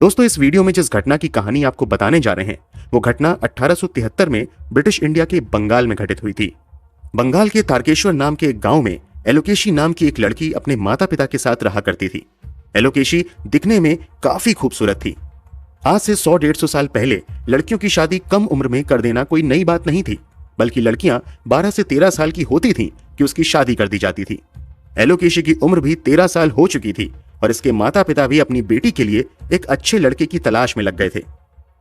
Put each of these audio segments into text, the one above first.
दोस्तों, इस वीडियो में जिस घटना की कहानी आपको बताने जा रहे हैं वो घटना 1873 में ब्रिटिश इंडिया के बंगाल में घटित हुई थी। बंगाल के तारकेश्वर नाम के एक गांव में एलोकेशी नाम की एक लड़की अपने माता पिता के साथ रहा करती थी। एलोकेशी दिखने में काफी खूबसूरत थी। आज से 100-150 साल पहले लड़कियों की शादी कम उम्र में कर देना कोई नई बात नहीं थी, बल्कि लड़कियां 12 से 13 साल की होती थीं कि उसकी शादी कर दी जाती थी। एलोकेशी की उम्र भी 13 साल हो चुकी थी और इसके माता पिता भी अपनी बेटी के लिए एक अच्छे लड़के की तलाश में लग गए थे।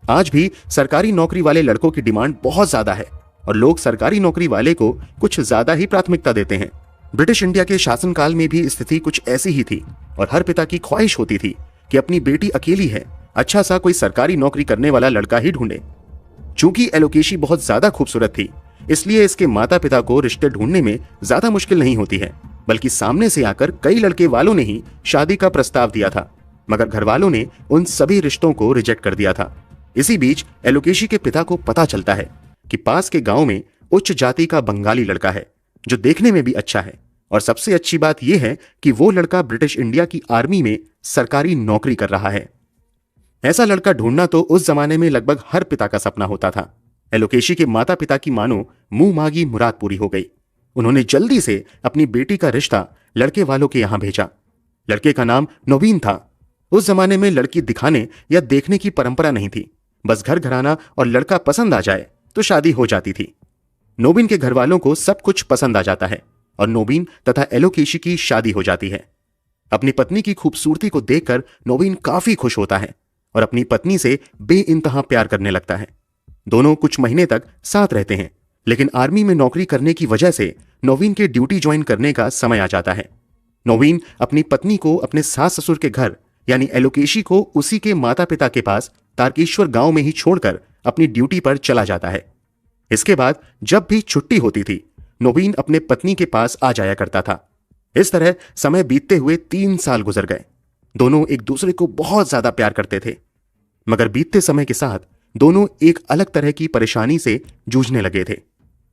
आज भी सरकारी नौकरी वाले लड़कों की डिमांड बहुत ज्यादा है और लोग सरकारी नौकरी वाले को कुछ ज्यादा ही प्राथमिकता देते हैं। ब्रिटिश इंडिया के शासनकाल में भी स्थिति कुछ ऐसी ही थी और हर पिता की ख्वाहिश होती थी कि अपनी बेटी अकेली है, अच्छा सा कोई सरकारी नौकरी करने वाला लड़का ही ढूंढे। चूंकि एलोकेशी बहुत ज्यादा खूबसूरत थी, इसलिए इसके माता पिता को रिश्ते ढूंढने में ज्यादा मुश्किल नहीं होती है, बल्कि सामने से आकर कई लड़के वालों ने ही शादी का प्रस्ताव दिया था, मगर घर वालों ने उन सभी रिश्तों को रिजेक्ट कर दिया था। इसी बीच एलोकेशी के पिता को पता चलता है कि पास के गांव में उच्च जाति का बंगाली लड़का है जो देखने में भी अच्छा है, और सबसे अच्छी बात यह है कि वो लड़का ब्रिटिश इंडिया की आर्मी में सरकारी नौकरी कर रहा है। ऐसा लड़का ढूंढना तो उस जमाने में लगभग हर पिता का सपना होता था। एलोकेशी के माता पिता की मानो मुंह मांगी मुराद पूरी हो गई। उन्होंने जल्दी से अपनी बेटी का रिश्ता लड़के वालों के यहां भेजा। लड़के का नाम नवीन था। उस जमाने में लड़की दिखाने या देखने की परंपरा नहीं थी, बस घर घराना और लड़का पसंद आ जाए तो शादी हो जाती थी। नवीन के घर वालों को सब कुछ पसंद आ जाता है और नवीन तथा एलोकेशी की शादी हो जाती है। अपनी पत्नी की खूबसूरती को देखकर नवीन काफी खुश होता है और अपनी पत्नी से बेइंतहा प्यार करने लगता है। दोनों कुछ महीने तक साथ रहते हैं, लेकिन आर्मी में नौकरी करने की वजह से नवीन के ड्यूटी ज्वाइन करने का समय आ जाता है। नवीन अपनी पत्नी को अपने सास ससुर के घर यानी एलोकेशी को उसी के माता पिता के पास तारकेश्वर गांव में ही छोड़कर अपनी ड्यूटी पर चला जाता है। इसके बाद जब भी छुट्टी होती थी, नवीन अपने पत्नी के पास आ जाया करता था। इस तरह समय बीतते हुए 3 साल गुजर गए। दोनों एक दूसरे को बहुत ज्यादा प्यार करते थे, मगर बीतते समय के साथ दोनों एक अलग तरह की परेशानी से जूझने लगे थे।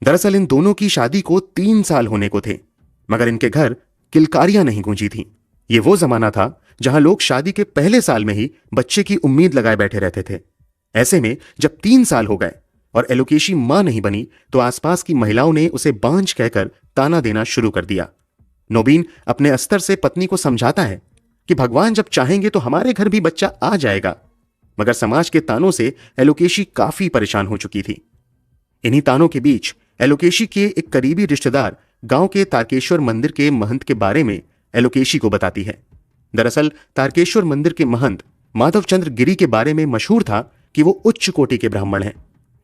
दरअसल इन दोनों की शादी को 3 साल होने को थे, मगर इनके घर किलकारियां नहीं गूंजी थीं। ये वो जमाना था जहां लोग शादी के पहले साल में ही बच्चे की उम्मीद लगाए बैठे रहते थे। ऐसे में जब 3 साल हो गए और एलोकेशी मां नहीं बनी, तो आसपास की महिलाओं ने उसे बांझ कहकर ताना देना शुरू कर दिया। नवीन अपने स्तर से पत्नी को समझाता है कि भगवान जब चाहेंगे तो हमारे घर भी बच्चा आ जाएगा, मगर समाज के तानों से एलोकेशी काफी परेशान हो चुकी थी। इन्हीं तानों के बीच एलोकेशी के एक करीबी रिश्तेदार गांव के तारकेश्वर मंदिर के महंत के बारे में एलोकेशी को बताती है। दरअसल तारकेश्वर मंदिर के महंत माधवचंद्र गिरी के बारे में मशहूर था कि वो उच्च कोटि के ब्राह्मण हैं।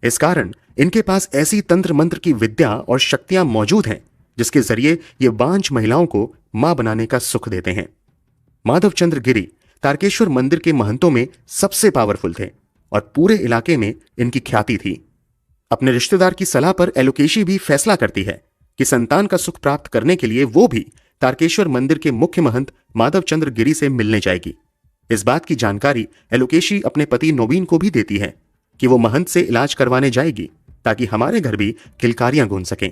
इस कारण इनके पास ऐसी तंत्र मंत्र की विद्या और शक्तियां मौजूद हैं जिसके जरिए ये बांझ महिलाओं को मां बनाने का सुख देते हैं। माधवचंद्र गिरी तारकेश्वर मंदिर के महंतों में सबसे पावरफुल थे और पूरे इलाके में इनकी ख्याति थी। अपने रिश्तेदार की सलाह पर एलोकेशी भी फैसला करती है कि संतान का सुख प्राप्त करने के लिए वो भी तारकेश्वर मंदिर के मुख्य महंत माधवचंद्र गिरी से मिलने जाएगी। इस बात की जानकारी एलोकेशी अपने पति नवीन को भी देती है कि वो महंत से इलाज करवाने जाएगी ताकि हमारे घर भी किलकारियां गूंज सकें।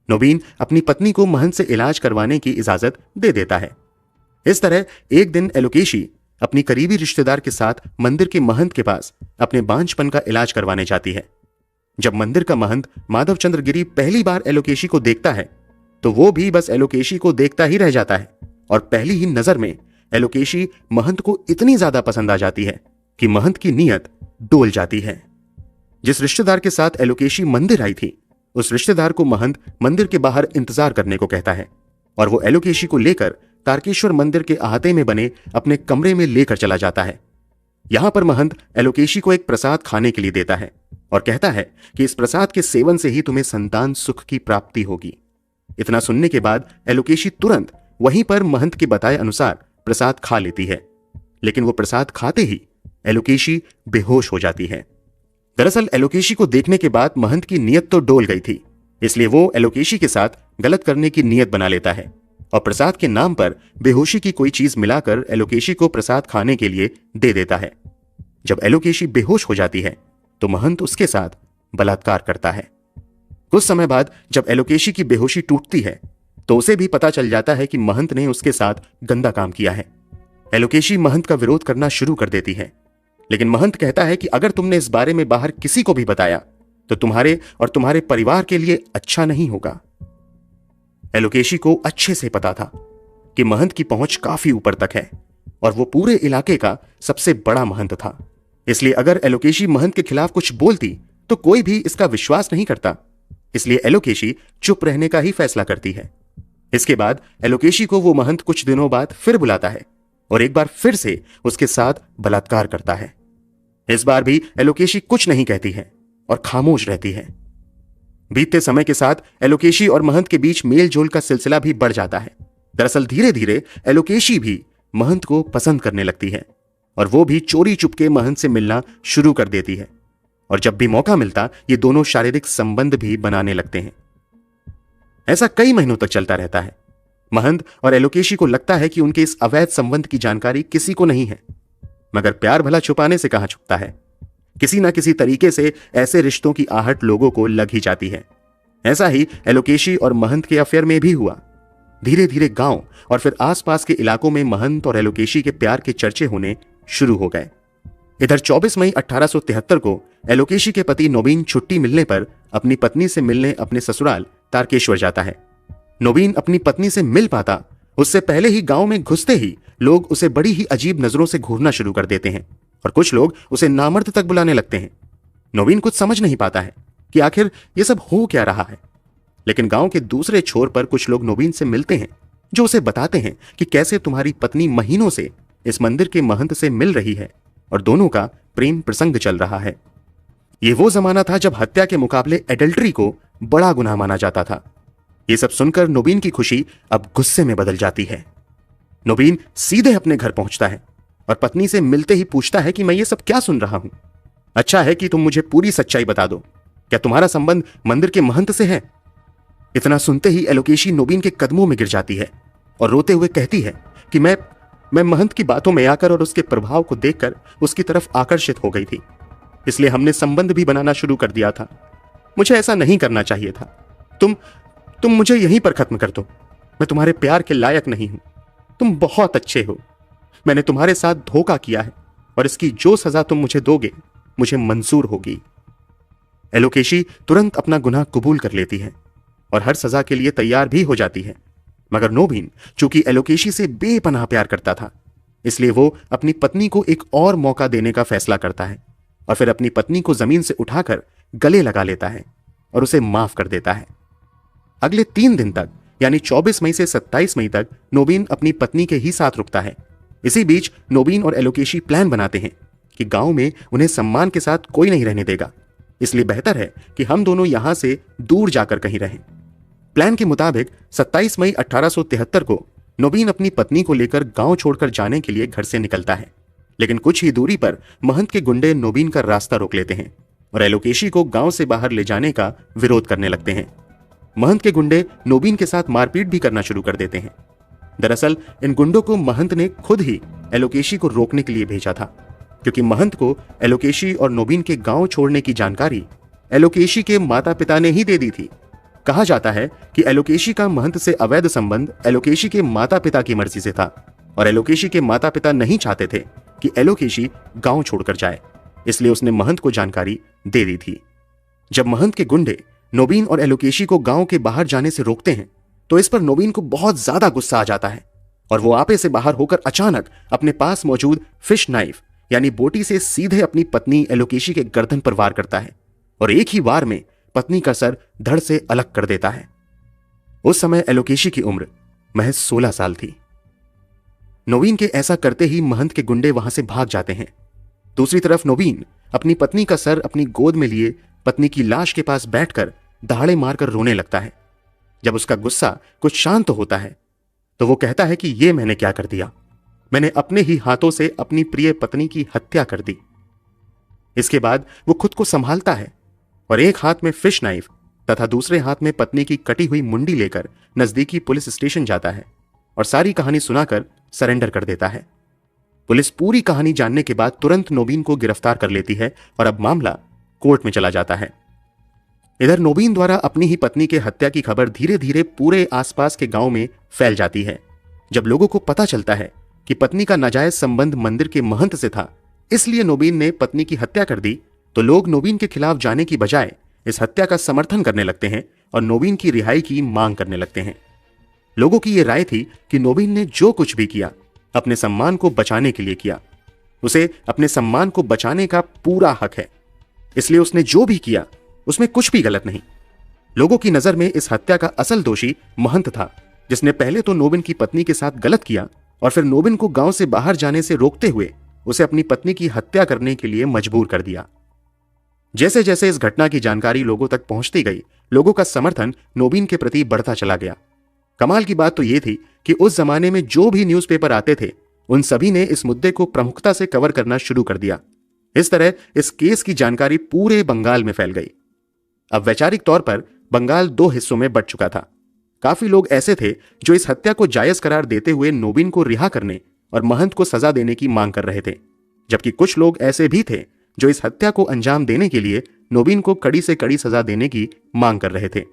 नवीन अपनी पत्नी को महंत से इलाज करवाने की इजाजत दे देता है। इस तरह एक दिन एलोकेशी अपनी करीबी रिश्तेदार के साथ मंदिर के महंत के पास अपने बांझपन का इलाज करवाने जाती है। जब मंदिर का महंत माधवचंद्र गिरी पहली बार एलोकेशी को देखता है तो वो भी बस एलोकेशी को देखता ही रह जाता है और पहली ही नजर में एलोकेशी महंत को इतनी ज्यादा पसंद आ जाती है कि महंत की नीयत डोल जाती है। जिस रिश्तेदार के साथ एलोकेशी मंदिर आई थी, उस रिश्तेदार को महंत मंदिर के बाहर इंतजार करने को कहता है और वो एलोकेशी को लेकर तारकेश्वर मंदिर के अहाते में बने अपने कमरे में लेकर चला जाता है। यहां पर महंत एलोकेशी को एक प्रसाद खाने के लिए देता है और कहता है कि इस प्रसाद के सेवन से ही तुम्हें संतान सुख की प्राप्ति होगी। इतना सुनने के बाद एलोकेशी तुरंत वहीं पर महंत के बताए अनुसार प्रसाद खा लेती है, लेकिन वो प्रसाद खाते ही एलोकेशी बेहोश हो जाती है। दरअसल एलोकेशी को देखने के बाद महंत की नीयत तो डोल गई थी, इसलिए वो एलोकेशी के साथ गलत करने की नीयत बना लेता है और प्रसाद के नाम पर बेहोशी की कोई चीज मिलाकर एलोकेशी को प्रसाद खाने के लिए दे देता है। जब एलोकेशी बेहोश हो जाती है तो महंत उसके साथ बलात्कार करता है। कुछ समय बाद जब एलोकेशी की बेहोशी टूटती है तो उसे भी पता चल जाता है कि महंत ने उसके साथ गंदा काम किया है। एलोकेशी महंत का विरोध करना शुरू कर देती है लेकिन महंत कहता है कि अगर तुमने इस बारे में बाहर किसी को भी बताया तो तुम्हारे और तुम्हारे परिवार के लिए अच्छा नहीं होगा। एलोकेशी को अच्छे से पता था कि महंत की पहुंच काफी ऊपर तक है और वो पूरे इलाके का सबसे बड़ा महंत था। इसलिए अगर एलोकेशी महंत के खिलाफ कुछ बोलती तो कोई भी इसका विश्वास नहीं करता। इसलिए एलोकेशी चुप रहने का ही फैसला करती है। इसके बाद एलोकेशी को वो महंत कुछ दिनों बाद फिर बुलाता है और एक बार फिर से उसके साथ बलात्कार करता है। इस बार भी एलोकेशी कुछ नहीं कहती है और खामोश रहती है। बीतते समय के साथ एलोकेशी और महंत के बीच मेल जोल का सिलसिला भी बढ़ जाता है। दरअसल धीरे धीरे एलोकेशी भी महंत को पसंद करने लगती है और वो भी चोरी चुपके महंत से मिलना शुरू कर देती है और जब भी मौका मिलता ये दोनों शारीरिक संबंध भी बनाने लगते हैं। ऐसा कई महीनों तक चलता रहता है। महंत और एलोकेशी को लगता है कि उनके इस अवैध संबंध की जानकारी किसी को नहीं है, मगर प्यार भला छुपाने से कहां छुपता है। किसी ना किसी तरीके से ऐसे रिश्तों की आहट लोगों को लग ही जाती है। ऐसा ही एलोकेशी और महंत के अफेयर में भी हुआ। धीरे धीरे गांव और फिर आसपास के इलाकों में महंत और एलोकेशी के प्यार के चर्चे होने शुरू हो गए। इधर 24 मई 1873 को एलोकेशी के पति नोबिन छुट्टी मिलने पर अपनी पत्नी से मिलने अपने ससुराल तारकेश्वर जाता है। नोबिन अपनी पत्नी से मिल पाता उससे पहले ही गांव में घुसते ही लोग उसे बड़ी ही अजीब नजरों से घूरना शुरू कर देते हैं और कुछ लोग उसे नामर्द तक बुलाने लगते हैं। नोबिन कुछ समझ नहीं पाता है कि आखिर ये सब हो क्या रहा है। लेकिन गांव के दूसरे छोर पर कुछ लोग नोबिन से मिलते हैं जो उसे बताते हैं कि कैसे तुम्हारी पत्नी महीनों से इस मंदिर के महंत से मिल रही है और दोनों का प्रेम प्रसंग चल रहा है। यह वो जमाना था जब हत्या के मुकाबले एडल्ट्री को बड़ा गुनाह माना जाता था। यह सब सुनकर नोबिन की खुशी अब गुस्से में बदल जाती है। नोबिन सीधे अपने घर पहुंचता है और पत्नी से मिलते ही पूछता है कि मैं ये सब क्या सुन रहा हूं। अच्छा है कि तुम मुझे पूरी सच्चाई बता दो, क्या तुम्हारा संबंध मंदिर के महंत से है? इतना सुनते ही एलोकेशी नोबिन के कदमों में गिर जाती है और रोते हुए कहती है कि मैं महंत की बातों में आकर और उसके प्रभाव को देखकर उसकी तरफ आकर्षित हो गई थी, इसलिए हमने संबंध भी बनाना शुरू कर दिया था। मुझे ऐसा नहीं करना चाहिए था। तुम मुझे यहीं पर खत्म कर दो। मैं तुम्हारे प्यार के लायक नहीं हूं। तुम बहुत अच्छे हो। मैंने तुम्हारे साथ धोखा किया है और इसकी जो सजा तुम मुझे दोगे मुझे मंजूर होगी। एलोकेशी तुरंत अपना गुनाह कबूल कर लेती है और हर सजा के लिए तैयार भी हो जाती है। मगर नोबिन चूंकि एलोकेशी से बेपनाह प्यार करता था, इसलिए वो अपनी पत्नी को एक और मौका देने का फैसला करता है और फिर अपनी पत्नी को जमीन से उठाकर गले लगा लेता है और उसे माफ कर देता है। अगले 3 दिन तक यानी 24 मई से 27 मई तक नोबिन अपनी पत्नी के ही साथ रुकता है। इसी बीच नोबिन और एलोकेशी प्लान बनाते हैं कि गांव में उन्हें सम्मान के साथ कोई नहीं रहने देगा, इसलिए बेहतर है कि हम दोनों यहां से दूर जाकर कहीं रहें। प्लान के मुताबिक 27 मई 1873 को नोबिन अपनी पत्नी को लेकर गांव छोड़कर जाने के लिए घर से निकलता है, लेकिन कुछ ही दूरी पर महंत के गुंडे नोबिन का रास्ता रोक लेते हैं और एलोकेशी को गांव से बाहर ले जाने का विरोध करने लगते हैं। महंत के गुंडे नोबिन के साथ मारपीट भी करना शुरू कर देते हैं। दरअसल इन गुंडों को महंत ने खुद ही एलोकेशी को रोकने के लिए भेजा था, क्योंकि महंत को एलोकेशी और नोबिन के गांव छोड़ने की जानकारी एलोकेशी के माता पिता ने ही दे दी थी। कहा जाता है कि एलोकेशी का महंत से अवैध संबंध एलोकेशी के माता पिता की मर्जी से था और एलोकेशी के माता पिता नहीं चाहते थे कि एलोकेशी गांव छोड़कर जाए, इसलिए उसने महंत को जानकारी दे दी थी। जब महंत के गुंडे नोबिन और एलोकेशी को गांव के बाहर जाने से रोकते हैं तो इस पर नोबिन को बहुत ज्यादा गुस्सा आ जाता है और वो आपे से बाहर होकर अचानक अपने पास मौजूद फिश नाइफ यानी बोटी से सीधे अपनी पत्नी एलोकेशी के गर्दन पर वार करता है और एक ही वार में पत्नी का सर धड़ से अलग कर देता है। उस समय एलोकेशी की उम्र महज 16 साल थी। नोबिन के ऐसा करते ही महंत के गुंडे वहां से भाग जाते हैं। दूसरी तरफ नोबिन अपनी पत्नी का सर अपनी गोद में लिए पत्नी की लाश के पास बैठकर दहाड़े मारकर रोने लगता है। जब उसका गुस्सा कुछ शांत होता है तो वो कहता है कि ये मैंने क्या कर दिया, मैंने अपने ही हाथों से अपनी प्रिय पत्नी की हत्या कर दी। इसके बाद वो खुद को संभालता है और एक हाथ में फिश नाइफ तथा दूसरे हाथ में पत्नी की कटी हुई मुंडी लेकर नजदीकी पुलिस स्टेशन जाता है और सारी कहानी सुनाकर सरेंडर कर देता है। पुलिस पूरी कहानी जानने के बाद तुरंत नोबिन को गिरफ्तार कर लेती है और अब मामला कोर्ट में चला जाता है। इधर नोबिन द्वारा अपनी ही पत्नी के हत्या की खबर धीरे धीरे पूरे आसपास के गांव में फैल जाती है। जब लोगों को पता चलता है कि पत्नी का नाजायज संबंध मंदिर के महंत से था इसलिए नोबिन ने पत्नी की हत्या कर दी, तो लोग नोबिन के खिलाफ जाने की बजाय इस हत्या का समर्थन करने लगते हैं और नोबिन की रिहाई की मांग करने लगते हैं। लोगों की यह राय थी कि नोबिन ने जो कुछ भी किया अपने सम्मान को बचाने के लिए किया। उसे अपने सम्मान को बचाने का पूरा हक है, इसलिए उसने जो भी किया उसमें कुछ भी गलत नहीं। लोगों की नजर में इस हत्या का असल दोषी महंत था, जिसने पहले तो नोबिन की पत्नी के साथ गलत किया और फिर नोबिन को गांव से बाहर जाने से रोकते हुए उसे अपनी पत्नी की हत्या करने के लिए मजबूर कर दिया। जैसे जैसे इस घटना की जानकारी लोगों तक पहुंचती गई, लोगों का समर्थन नोबिन के प्रति बढ़ता चला गया। कमाल की बात तो यह थी कि उस जमाने में जो भी न्यूज़पेपर आते थे, उन सभी ने इस मुद्दे को प्रमुखता से कवर करना शुरू कर दिया। इस तरह इस केस की जानकारी पूरे बंगाल में फैल गई। अब वैचारिक तौर पर बंगाल दो हिस्सों में बंट चुका था। काफी लोग ऐसे थे जो इस हत्या को जायज करार देते हुए नोबिन को रिहा करने और महंत को सजा देने की मांग कर रहे थे, जबकि कुछ लोग ऐसे भी थे जो इस हत्या को अंजाम देने के लिए नोबिन को कड़ी से कड़ी सजा देने की मांग कर रहे थे।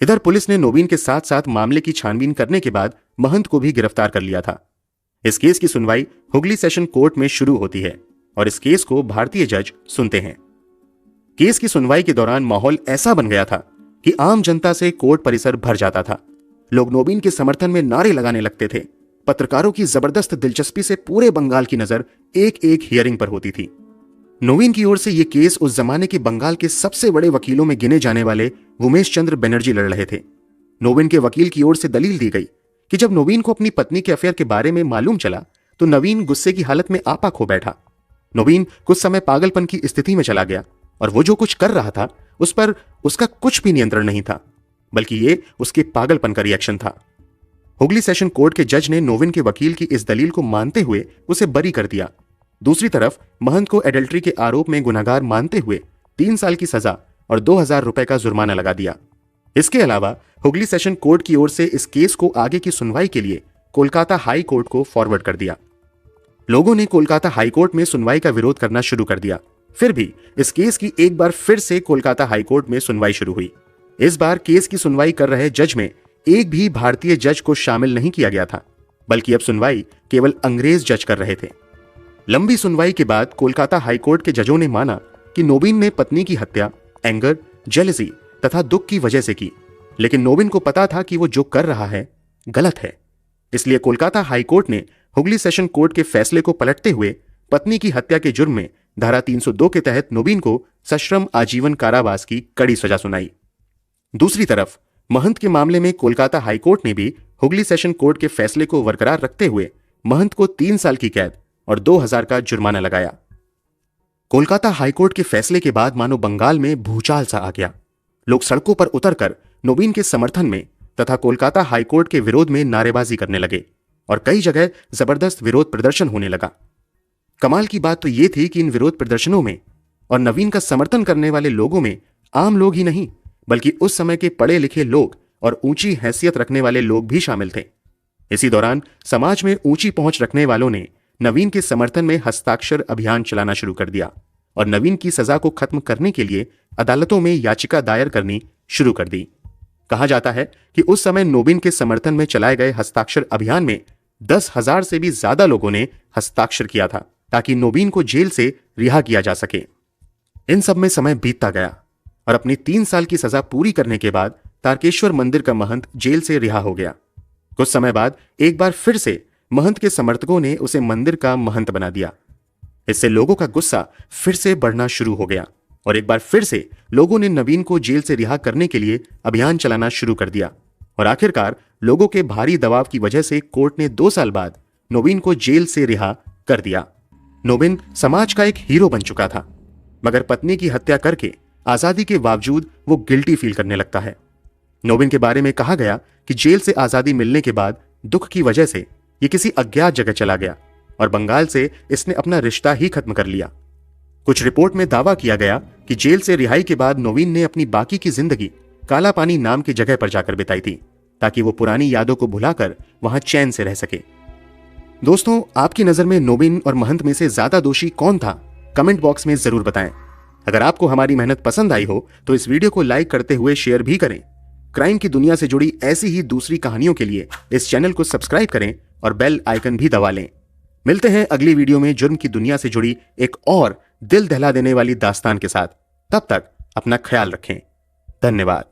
इधर पुलिस ने नोबिन के साथ साथ मामले की छानबीन करने के बाद महंत को भी गिरफ्तार कर लिया था। इस केस की सुनवाई हुगली सेशन कोर्ट में शुरू होती है और इस केस को भारतीय जज सुनते हैं। केस की सुनवाई के दौरान माहौल ऐसा बन गया था कि आम जनता से कोर्ट परिसर भर जाता था। लोग नोबिन के समर्थन में नारे लगाने लगते थे। पत्रकारों की जबरदस्त दिलचस्पी से पूरे बंगाल की नजर एक एक हियरिंग पर होती थी। नोबिन की ओर से यह केस उस जमाने के बंगाल के सबसे बड़े वकीलों में गिने जाने वाले उमेश चंद्र बनर्जी लड़ रहे थे। नोबिन के वकील की ओर से दलील दी गई कि जब नोबिन को अपनी पत्नी के अफेयर के बारे में मालूम चला तो नवीन गुस्से की हालत में आपा खो बैठा। नोबिन कुछ समय पागलपन की स्थिति में चला गया और वो जो कुछ कर रहा था उस पर उसका कुछ भी नियंत्रण नहीं था, बल्कि ये उसके पागलपन का रिएक्शन था। हुगली सेशन कोर्ट के जज ने नोबिन के वकील की इस दलील को मानते हुए उसे बरी कर दिया। दूसरी तरफ महंत को एडल्ट्री के आरोप में गुनहगार मानते हुए 3 साल की सजा और 2000 रुपए का जुर्माना लगा दिया। इसके अलावा हुगली सेशन कोर्ट की ओर से इस केस को आगे की सुनवाई के लिए कोलकाता हाई कोर्ट को फॉरवर्ड कर दिया। लोगों ने कोलकाता हाई कोर्ट में सुनवाई का विरोध करना शुरू कर दिया। फिर भी इस केस की एक बार फिर से कोलकाता हाई कोर्ट में सुनवाई शुरू हुई। इस बार केस की सुनवाई कर रहे जज में एक भी भारतीय जज को शामिल नहीं किया गया था, बल्कि अब सुनवाई केवल अंग्रेज जज कर रहे थे। लंबी सुनवाई के बाद कोलकाता हाई कोर्ट के जजों ने माना कि नोबिन ने पत्नी की हत्या एंगर, जेलसी तथा दुख की वजह से की, लेकिन नोबिन को पता था कि वो जो कर रहा है गलत है। इसलिए कोलकाता हाई कोर्ट ने हुगली सेशन कोर्ट के फैसले को पलटते हुए पत्नी की हत्या के जुर्म में धारा 302 के तहत नोबिन को सश्रम आजीवन कारावास की कड़ी सजा सुनाई। दूसरी तरफ महंत के मामले में कोलकाता हाई कोर्ट ने भी हुगली सेशन कोर्ट के फैसले को बरकरार रखते हुए महंत को 3 साल की कैद और 2000 का जुर्माना लगाया। कोलकाता हाईकोर्ट के फैसले के बाद मानो बंगाल में भूचाल सा आ गया। लोग सड़कों पर उतरकर नोबिन के समर्थन में तथा कोलकाता हाईकोर्ट के विरोध में नारेबाजी करने लगे और कई जगह जबरदस्त विरोध प्रदर्शन होने लगा। कमाल की बात तो यह थी कि इन विरोध प्रदर्शनों में और नवीन का समर्थन करने वाले लोगों में आम लोग ही नहीं, बल्कि उस समय के पढ़े लिखे लोग और ऊंची हैसियत रखने वाले लोग भी शामिल थे। इसी दौरान समाज में ऊंची पहुंच रखने वालों ने नवीन के समर्थन में हस्ताक्षर अभियान चलाना शुरू कर दिया और नवीन की सजा को खत्म करने के लिए अदालतों में याचिका दायर करनी शुरू कर दी। कहा जाता है कि उस समय नोबिन के समर्थन में चलाए गए हस्ताक्षर अभियान में 10,000 से भी ज्यादा लोगों ने हस्ताक्षर किया था ताकि नोबिन को जेल से रिहा किया जा सके। इन सब में समय बीतता गया और अपनी 3 साल की सजा पूरी करने के बाद तारकेश्वर मंदिर का महंत जेल से रिहा हो गया। कुछ समय बाद एक बार फिर से महंत के समर्थकों ने उसे मंदिर का महंत बना दिया। इससे लोगों का गुस्सा फिर से बढ़ना शुरू हो गया और एक बार फिर से लोगों ने नवीन को जेल से रिहा करने के लिए अभियान चलाना शुरू कर दिया और आखिरकार लोगों के भारी दबाव की वजह से कोर्ट ने 2 साल बाद नोबिन को जेल से रिहा कर दिया। नोबिन समाज का एक हीरो बन चुका था, मगर पत्नी की हत्या करके आजादी के बावजूद वो गिल्टी फील करने लगता है। नोबिन के बारे में कहा गया कि जेल से आजादी मिलने के बाद दुख की वजह से ये किसी अज्ञात जगह चला गया और बंगाल से इसने अपना रिश्ता ही खत्म कर लिया। कुछ रिपोर्ट में दावा किया गया कि जेल से रिहाई के बाद नोबिन ने अपनी बाकी की जिंदगी काला पानी नाम की जगह पर जाकर बिताई थी ताकि वो पुरानी यादों को भुलाकर वहां चैन से रह सके। दोस्तों, आपकी नजर में नोबिन और महंत में से ज्यादा दोषी कौन था? कमेंट बॉक्स में जरूर बताएं। अगर आपको हमारी मेहनत पसंद आई हो तो इस वीडियो को लाइक करते हुए शेयर भी करें। क्राइम की दुनिया से जुड़ी ऐसी ही दूसरी कहानियों के लिए इस चैनल को सब्सक्राइब करें और बेल आइकन भी दबा लें। मिलते हैं अगली वीडियो में जुर्म की दुनिया से जुड़ी एक और दिल दहला देने वाली दास्तान के साथ। तब तक अपना ख्याल रखें। धन्यवाद।